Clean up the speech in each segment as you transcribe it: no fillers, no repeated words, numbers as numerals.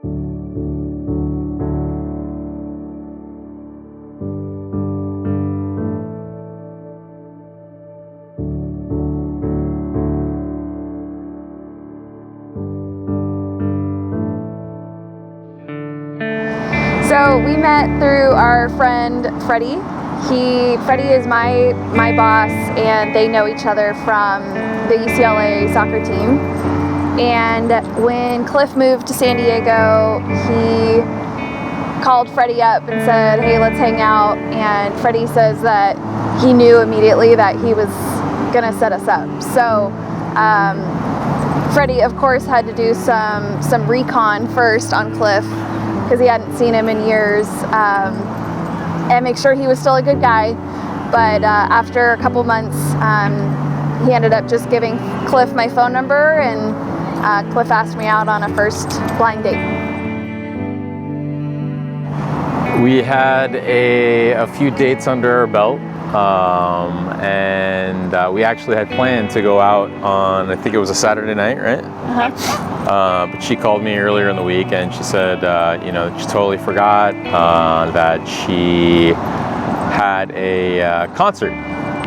So we met through our friend Freddie. Freddie is my boss, and they know each other from the UCLA soccer team. And when Cliff moved to San Diego, he called Freddie up and said, "Hey, let's hang out." And Freddie says that he knew immediately that he was gonna set us up. So Freddie, of course, had to do some recon first on Cliff, because he hadn't seen him in years, and make sure he was still a good guy. But after a couple months, he ended up just giving Cliff my phone number, and Cliff asked me out on a first blind date. We had a few dates under our belt, and we actually had planned to go out on, I think it was a Saturday night, right? But she called me earlier in the week and she said, you know, she totally forgot that she had a concert,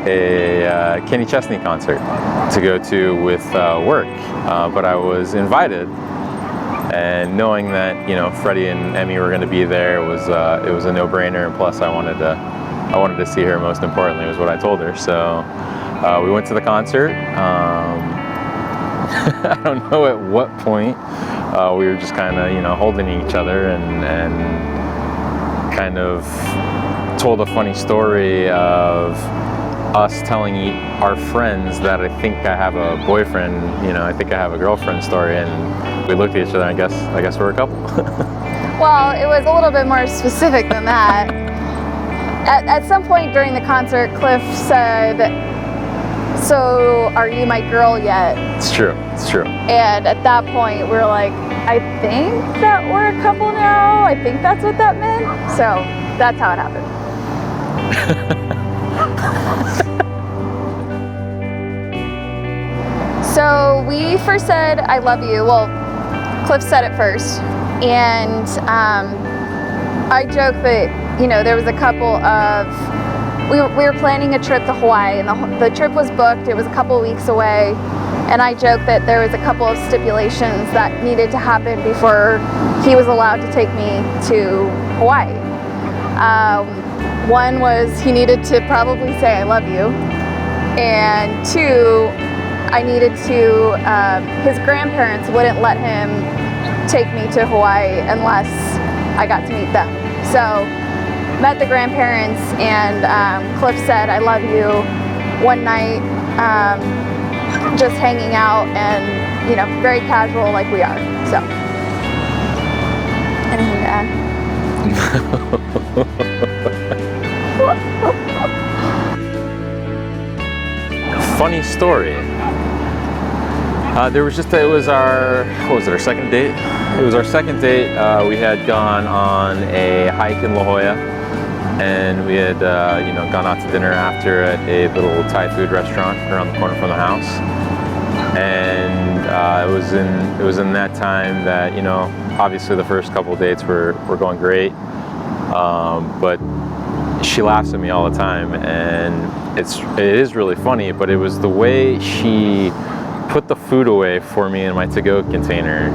a Kenny Chesney concert to go to with work, but I was invited. And knowing that, you know, Freddie and Emmy were going to be there, it was a no-brainer. And plus, I wanted to see her. Most importantly, was what I told her. So we went to the concert. I don't know at what point we were just kind of, you know, holding each other and kind of told a funny story of us telling our friends that I think I have a boyfriend, you know, I think I have a girlfriend story, and we looked at each other and I guess we're a couple. Well, it was a little bit more specific than that. At some point during the concert, Cliff said, "So are you my girl yet?" It's true, it's true. And at that point we were like, I think that we're a couple now. I think that's what that meant. So that's how it happened. So we first said, "I love you." Well, Cliff said it first. And I joke that, you know, there was a couple of, we were planning a trip to Hawaii, and the trip was booked. It was a couple weeks away. And I joked that there was a couple of stipulations that needed to happen before he was allowed to take me to Hawaii. One was he needed to probably say "I love you," and two, I needed to, his grandparents wouldn't let him take me to Hawaii unless I got to meet them. So met the grandparents, and Cliff said "I love you" one night, just hanging out, and, you know, very casual like we are. So anything to add? Funny story. There was just, it was our, what was it, our second date? It was our second date. We had gone on a hike in La Jolla, and we had, you know, gone out to dinner after at a little Thai food restaurant around the corner from the house. And it was in that time that, you know, obviously the first couple of dates were going great, but she laughs at me all the time, and it is really funny. But it was the way she put the food away for me in my to-go container.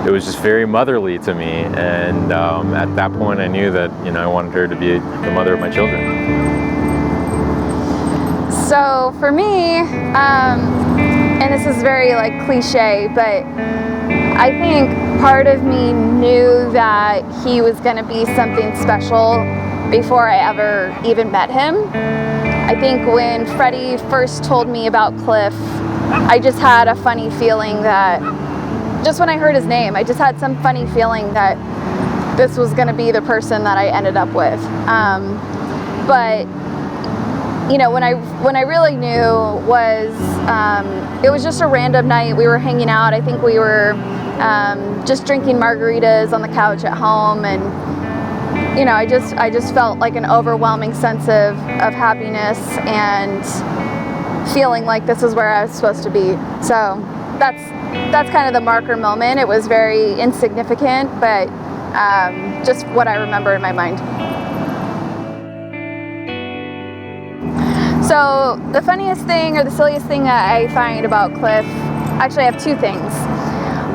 It was just very motherly to me, and at that point I knew that, you know, I wanted her to be the mother of my children. So for me, and this is very like cliche, but I think part of me knew that he was going to be something special before I ever even met him. I think when Freddie first told me about Cliff, I just had a funny feeling that, just when I heard his name, I just had some funny feeling that this was going to be the person that I ended up with. But you know, when I really knew was, it was just a random night. We were hanging out. I think we were just drinking margaritas on the couch at home, and you know, I just felt like an overwhelming sense of happiness and feeling like this is where I was supposed to be. So that's kind of the marker moment. It was very insignificant, but just what I remember in my mind. So the funniest thing or the silliest thing that I find about Cliff, actually I have two things.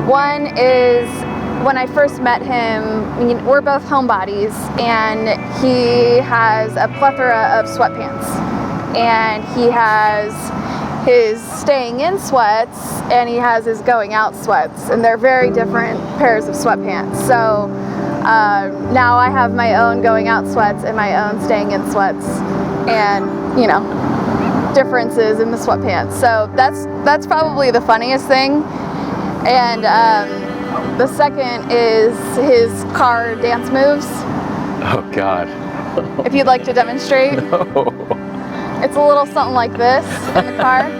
One is when I first met him, we're both homebodies, and he has a plethora of sweatpants. And he has his staying in sweats and he has his going out sweats, and they're very different pairs of sweatpants. So now I have my own going out sweats and my own staying in sweats, and you know, differences in the sweatpants. So that's probably the funniest thing. And the second is his car dance moves. Oh God. If you'd like to demonstrate. No. It's a little something like this in the car.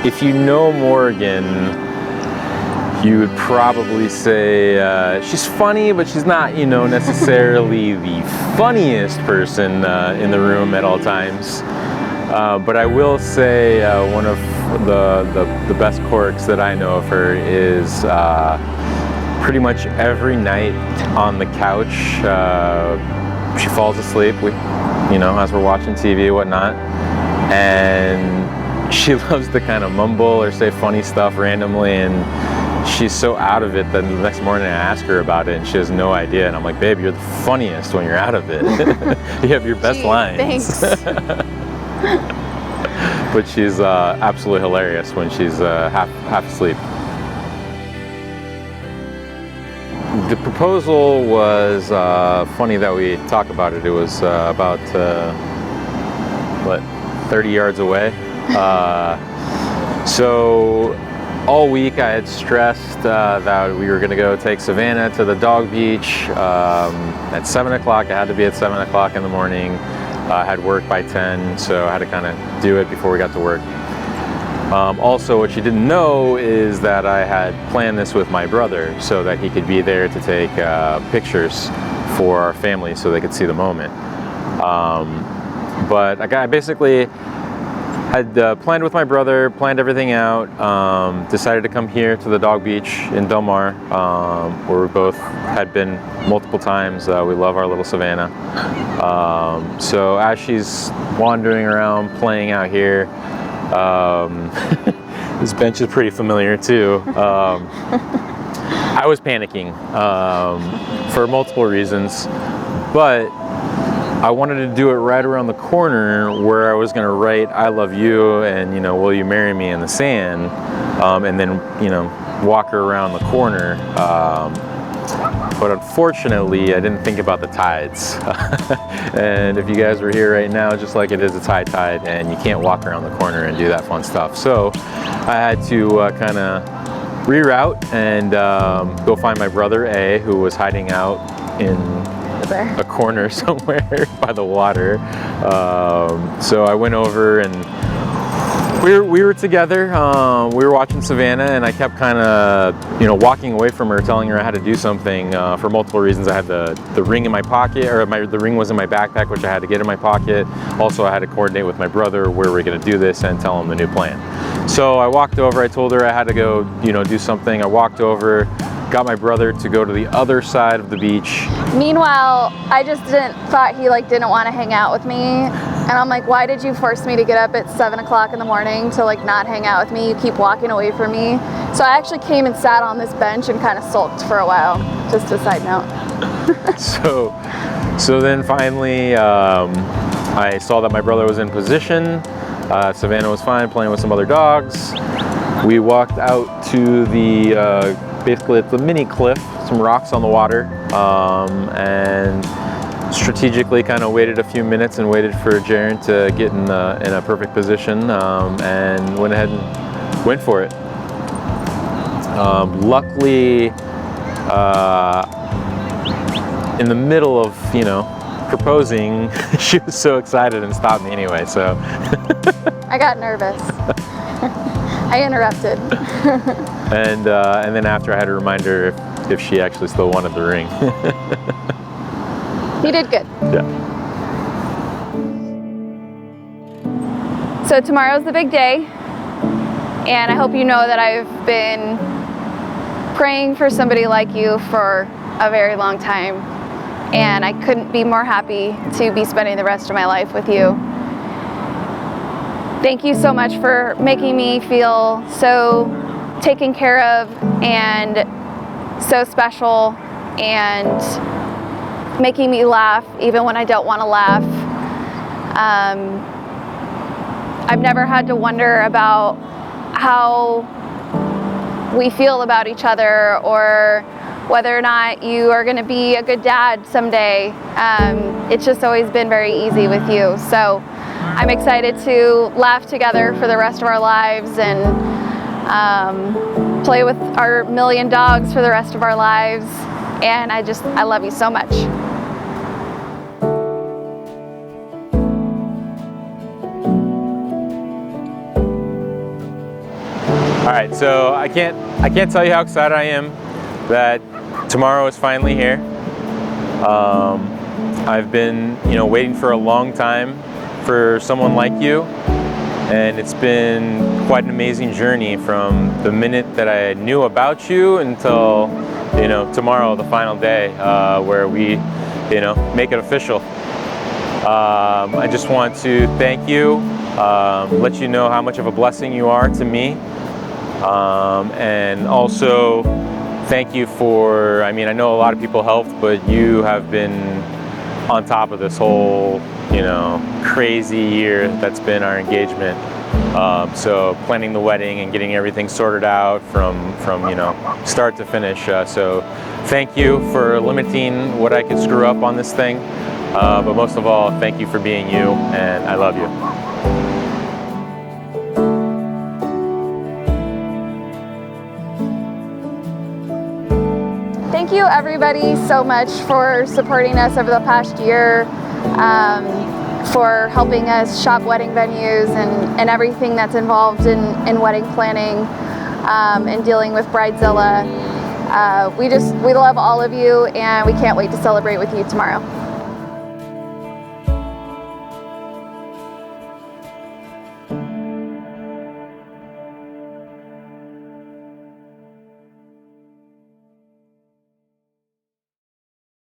If you know Morgan, you would probably say she's funny, but she's not, you know, necessarily the funniest person in the room at all times. But I will say one of the best quirks that I know of her is pretty much every night on the couch she falls asleep, you know, as we're watching TV and whatnot, and she loves to kind of mumble or say funny stuff randomly, and she's so out of it that the next morning I ask her about it and she has no idea, and I'm like, babe, you're the funniest when you're out of it. You have your best lines. Thanks. But she's absolutely hilarious when she's half asleep. The proposal was funny that we talk about it. It was about, 30 yards away. So all week I had stressed that we were gonna go take Savannah to the dog beach at 7 o'clock. I had to be at 7 o'clock in the morning. I had work by 10, so I had to kind of do it before we got to work. Also, what she didn't know is that I had planned this with my brother so that he could be there to take pictures for our family so they could see the moment. But I basically had planned with my brother, planned everything out, decided to come here to the dog beach in Del Mar, where we both had been multiple times. We love our little Savannah. So as she's wandering around, playing out here, this bench is pretty familiar too. I was panicking for multiple reasons, but I wanted to do it right around the corner where I was going to write "I love you" and, you know, "Will you marry me" in the sand, and then, you know, walk her around the corner. But unfortunately, I didn't think about the tides. And if you guys were here right now, just like it is, it's high tide, and you can't walk around the corner and do that fun stuff. So I had to kind of reroute and go find my brother, A, who was hiding out in a corner somewhere by the water. So I went over and we were together. We were watching Savannah, and I kept kind of, you know, walking away from her, telling her I had to do something for multiple reasons. I had the ring in my pocket, or the ring was in my backpack, which I had to get in my pocket. Also, I had to coordinate with my brother where we're going to do this and tell him the new plan. So I walked over. I told her I had to go, you know, do something. I walked over, got my brother to go to the other side of the beach. Meanwhile, I just thought he didn't want to hang out with me. And I'm like, why did you force me to get up at 7 o'clock in the morning to not hang out with me? You keep walking away from me. So I actually came and sat on this bench and kind of sulked for a while, just a side note. So then finally, I saw that my brother was in position. Savannah was fine, playing with some other dogs. We walked out to the, basically it's a mini cliff, some rocks on the water, and strategically kind of waited a few minutes and waited for Jaren to get in a perfect position, and went ahead and went for it. Luckily, in the middle of, you know, proposing, she was so excited and stopped me anyway, so. I got nervous. I interrupted. And then after, I had to remind her if she actually still wanted the ring. He did good. Yeah. So tomorrow's the big day, and I hope you know that I've been praying for somebody like you for a very long time, and I couldn't be more happy to be spending the rest of my life with you. Thank you so much for making me feel so taken care of and so special, and making me laugh even when I don't want to laugh. I've never had to wonder about how we feel about each other, or whether or not you are going to be a good dad someday. It's just always been very easy with you. So I'm excited to laugh together for the rest of our lives, and play with our million dogs for the rest of our lives. And I love you so much. All right, so I can't tell you how excited I am that tomorrow is finally here. I've been, waiting for a long time for someone like you, and it's been quite an amazing journey from the minute that I knew about you until, tomorrow, the final day, where we, make it official. I just want to thank you, let you know how much of a blessing you are to me. And also thank you for, I know a lot of people helped, but you have been on top of this whole, crazy year that's been our engagement. So planning the wedding and getting everything sorted out from start to finish. So thank you for limiting what I could screw up on this thing. But most of all, thank you for being you, and I love you. Thank you everybody so much for supporting us over the past year, for helping us shop wedding venues and everything that's involved in wedding planning, and dealing with Bridezilla. We love all of you, and we can't wait to celebrate with you tomorrow.